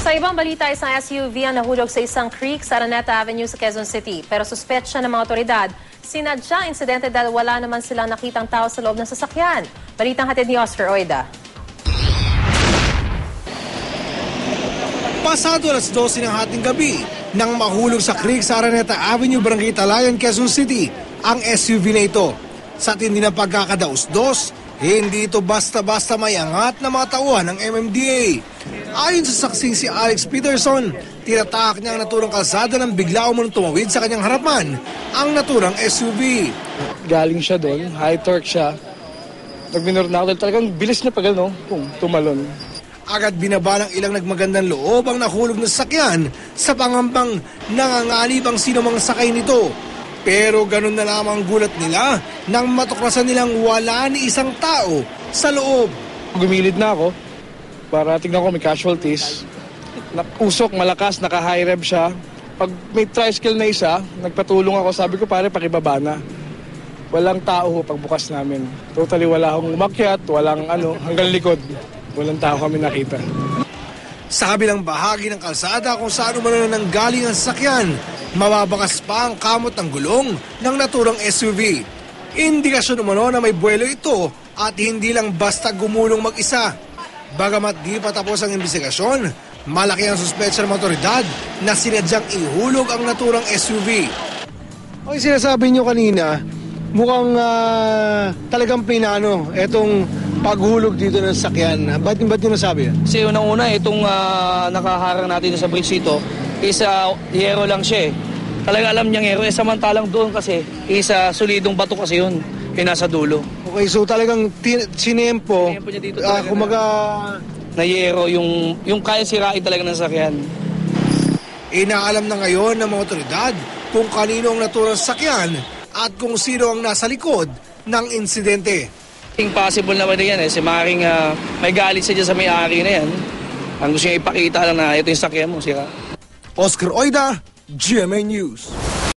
Sa ibang balita, isang SUV ang nahulog sa isang creek sa Araneta Avenue sa Quezon City. Pero suspetsya ng mga otoridad, sinadya insidente dahil wala naman silang nakitang tao sa loob ng sasakyan. Balitang hatid ni Oscar Oida. Pasado alas 12 ng hating gabi nang mahulog sa creek sa Araneta Avenue, Barangay Talayan, Quezon City ang SUV na ito. Sa tindi ng pagkakadaos-dos, hindi ito basta-basta may angat na mga tauhan ng MMDA. Ayon sa saksing si Alex Peterson, tinatak niya ang naturang kalsada nang bigla umunong tumawid sa kanyang harapan ang naturang SUV. Galing siya doon, high torque siya. Nagminor na ako, talagang bilis na pag tumalon. Agad binaba ng ilang nagmagandang loob ang nahulog na sasakyan sa pangambang nanganganib ang sino mang sakay nito. Pero ganun na lamang gulat nila nang matuklasan nilang wala ni isang tao sa loob. Gumilid na ako para tignan ko may casualties. Usok, malakas, naka-high rev siya. Pag may tricycle na isa, nagpatulong ako. Sabi ko, pare, pakibaba na. Walang tao pagbukas namin. Totally wala akong umakyat, walang hanggang likod. Walang tao kami nakita. Sa kabilang bahagi ng kalsada kung saan umano nang galing ang sasakyan, mababakas pa ang kamot ng gulong ng naturang SUV. Indikasyon umano na may buwelo ito at hindi lang basta gumulong mag-isa. Bagamat di pa tapos ang investigasyon, malaki ang suspetsya ng otoridad na sinadyang ihulog ang naturang SUV. Ang sinasabi nyo kanina, mukhang talagang pinano itong paghulog dito ng sakyan. Ba't nyo nasabi yan? Kasi unang-una, itong nakaharang natin sa bridge ito, isa hero lang siya eh. Talaga alam niyang hero. Samantalang doon kasi, isa solidong bato kasi yun, yung nasa dulo. Okay, so talagang sinempo Niya dito kumaga na hero, yung kaya sirain talaga ng sakyan. Inaalam na ngayon ng mga otoridad kung kanino ang naturang sakyan at kung sino ang nasa likod ng insidente. Possible naman yan eh. Si Maring may galit siya dyan sa may-ari na yan. Ang gusto niya ipakita lang na ito yung sakyan mo, sira. Oscar Oida, GMA News.